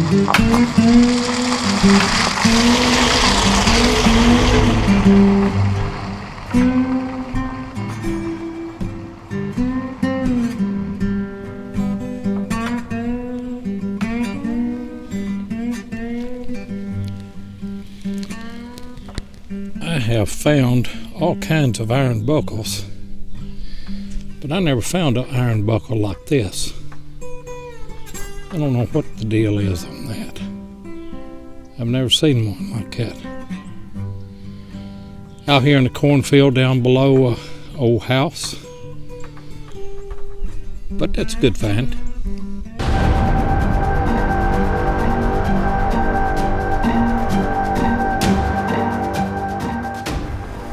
I have found all kinds of iron buckles, but I never found an iron buckle like this. I don't know what the deal is on that. I've never seen one like that. Out here in the cornfield down below a old house, but that's a good find.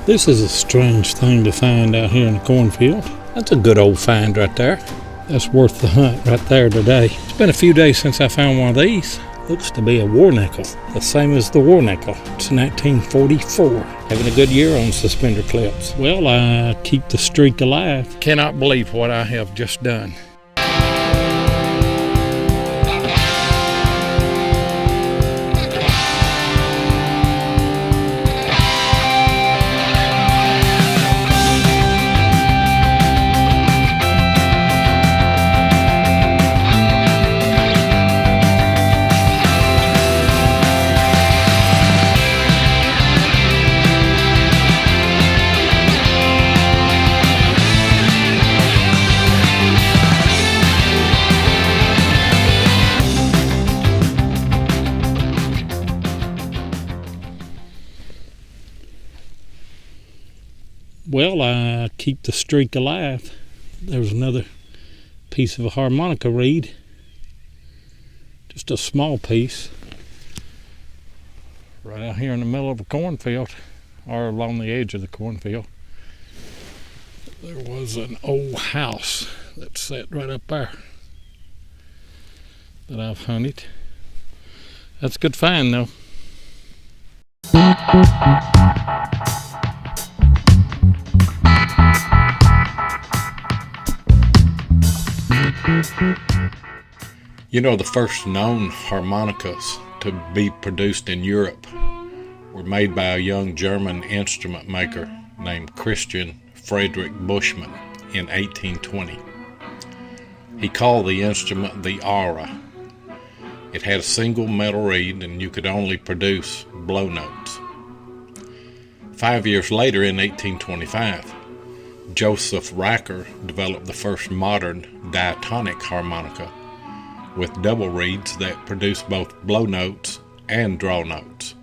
This is a strange thing to find out here in the cornfield. That's a good old find right there. That's worth the hunt right there today. It's been a few days since I found one of these. Looks to be a war nickel, the same as the war nickel. It's 1944. Having a good year on suspender clips. Well, I keep the streak alive. Cannot believe what I have just done. Well, I keep the streak alive. There's another piece of a harmonica reed. Just a small piece. Right out here in the middle of a cornfield, or along the edge of the cornfield. There was an old house that sat right up there that I've hunted. That's a good find though. You know, the first known harmonicas to be produced in Europe were made by a young German instrument maker named Christian Friedrich Buschmann in 1820. He called the instrument the Ara. It had a single metal reed and you could only produce blow notes. 5 years later, in 1825, Joseph Racker developed the first modern diatonic harmonica with double reeds that produced both blow notes and draw notes.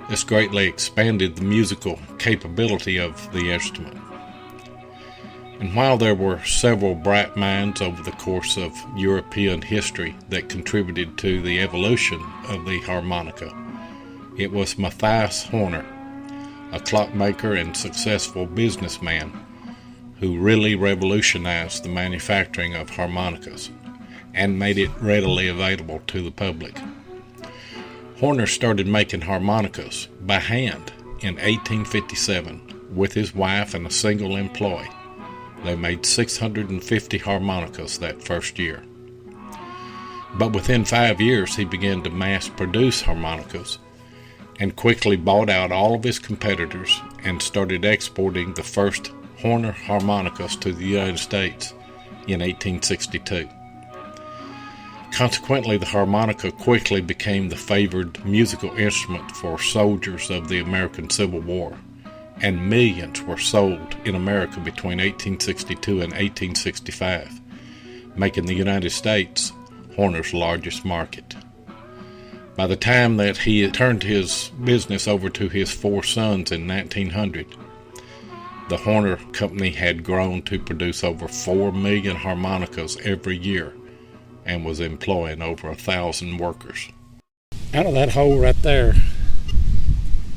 This greatly expanded the musical capability of the instrument. And while there were several bright minds over the course of European history that contributed to the evolution of the harmonica, it was Matthias Horner, a clockmaker and successful businessman, who really revolutionized the manufacturing of harmonicas and made it readily available to the public. Horner started making harmonicas by hand in 1857 with his wife and a single employee. They made 650 harmonicas that first year. But within 5 years, he began to mass produce harmonicas and quickly bought out all of his competitors and started exporting the first Horner harmonicas to the United States in 1862. Consequently, the harmonica quickly became the favored musical instrument for soldiers of the American Civil War, and millions were sold in America between 1862 and 1865, making the United States Horner's largest market. By the time that he had turned his business over to his 4 sons in 1900, the Horner Company had grown to produce over 4 million harmonicas every year and was employing over 1,000 workers. Out of that hole right there,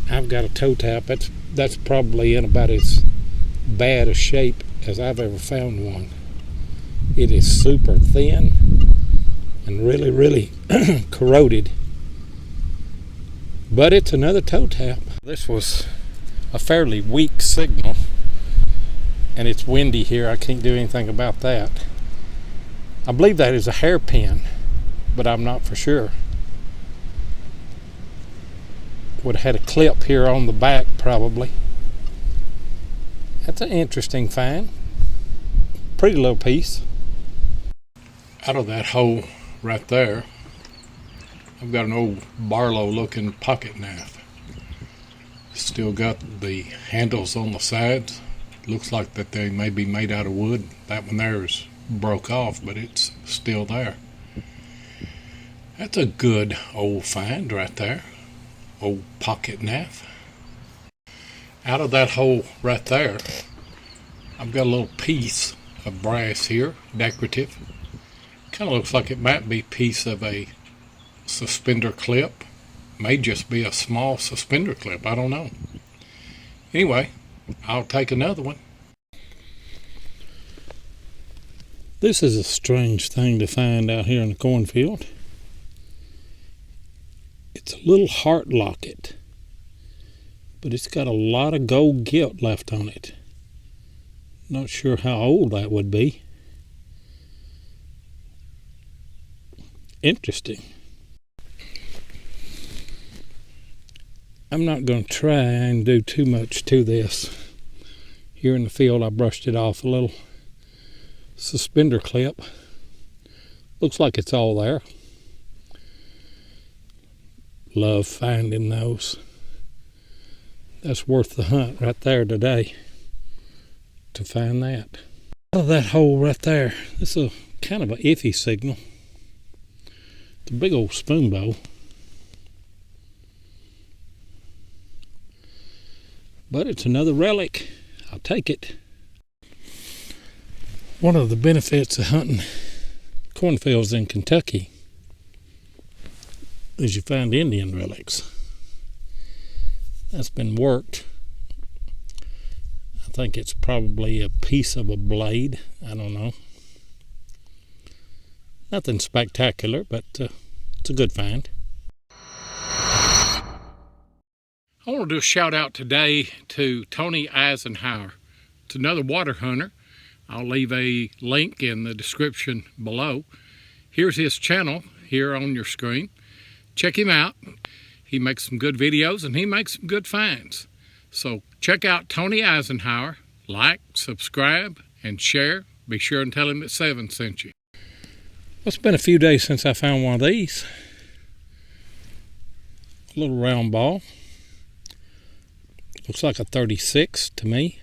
I've got a toe tap. That's probably in about as bad a shape as I've ever found one. It is super thin and really, really corroded. But it's another toe tap. This was a fairly weak signal, and it's windy here. I can't do anything about that. I believe that is a hairpin, but I'm not for sure. Would have had a clip here on the back probably. That's an interesting find. Pretty little piece. Out of that hole right there, I've got an old Barlow looking pocket knife. Still got the handles on the sides. Looks like that they may be made out of wood. That one there is broke off, but it's still there. That's a good old find right there. Old pocket knife. Out of that hole right there, I've got a little piece of brass here, decorative. Kind of looks like it might be a piece of a suspender clip. May just be a small suspender clip, I don't know. Anyway, I'll take another one. This is a strange thing to find out here in the cornfield. It's a little heart locket, but it's got a lot of gold gilt left on it. Not sure how old that would be. Interesting. I'm not going to try and do too much to this. Here in the field I brushed it off a little suspender clip. Looks like it's all there. Love finding those. That's worth the hunt right there today to find that. Out of that hole right there, this is a kind of an iffy signal. It's a big old spoon bowl. But it's another relic. I'll take it. One of the benefits of hunting cornfields in Kentucky is you find Indian relics. That's been worked. I think it's probably a piece of a blade. I don't know. Nothing spectacular, but it's a good find. I want to do a shout out today to Tony Eisenhower. It's another water hunter. I'll leave a link in the description below. Here's his channel here on your screen. Check him out. He makes some good videos and he makes some good finds. So check out Tony Eisenhower. Like, subscribe, and share. Be sure and tell him that Seven sent you. It's been a few days since I found one of these. A little round ball. Looks like a 36 to me.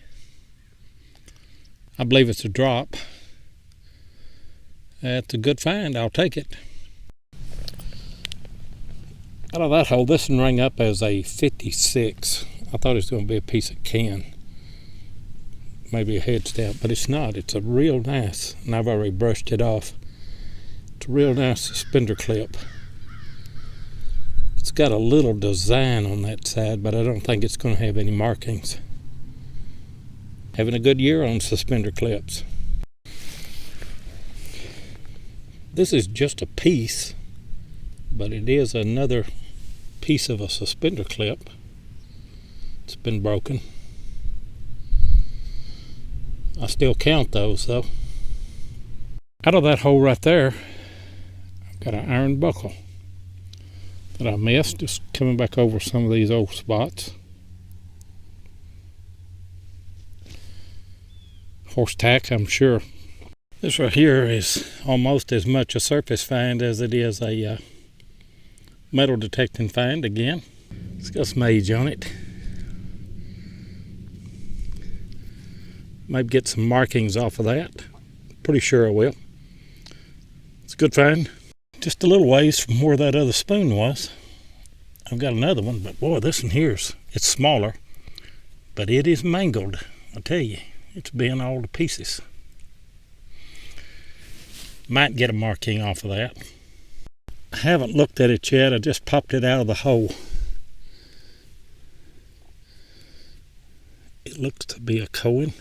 I believe it's a drop. It's a good find. I'll take it. Out of that hole, this one rang up as a 56. I thought it was going to be a piece of can. Maybe a head stamp, but it's not. It's a real nice, and I've already brushed it off. It's a real nice suspender clip. It's got a little design on that side, but I don't think it's going to have any markings. Having a good year on suspender clips. This is just a piece, but it is another piece of a suspender clip. It's been broken. I still count those though. Out of that hole right there, I've got an iron buckle that I missed, just coming back over some of these old spots. Horse tack, I'm sure. This right here is almost as much a surface find as it is a metal detecting find again. It's got some age on it. Maybe get some markings off of that. Pretty sure I will. It's a good find. Just a little ways from where that other spoon was. I've got another one, but boy, this one here's, it's smaller, but it is mangled. I tell you, it's bent all to pieces. Might get a marking off of that. I haven't looked at it yet. I just popped it out of the hole. It looks to be a coin.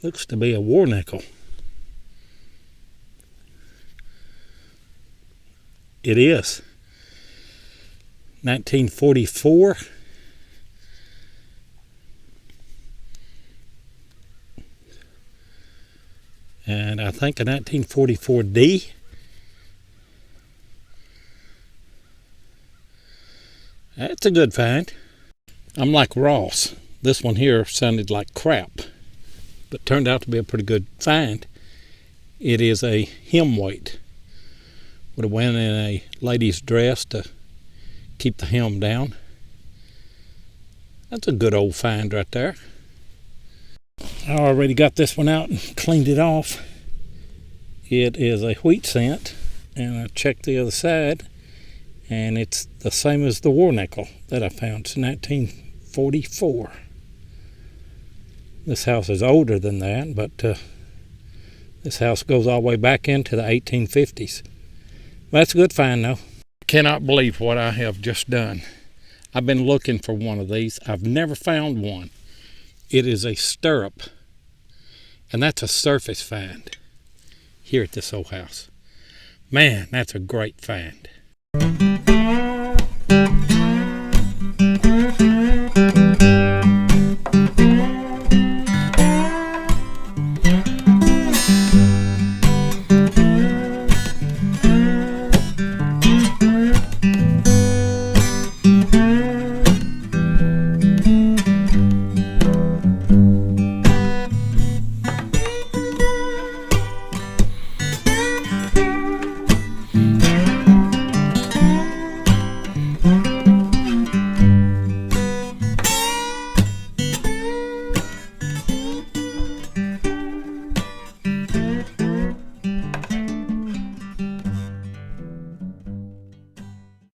Looks to be a war nickel. It is. 1944. And I think a 1944D. That's a good find. I'm like Ross. This one here sounded like crap, but turned out to be a pretty good find. It is a hem weight. Would have went in a lady's dress to keep the hem down. That's a good old find right there. I already got this one out and cleaned it off. It is a wheat cent, and I checked the other side, and it's the same as the war nickel that I found. It's 1944. This house is older than that, but this house goes all the way back into the 1850s. That's a good find, though. I cannot believe what I have just done. I've been looking for one of these. I've never found one. It is a stirrup, and that's a surface find here at this old house. Man, that's a great find.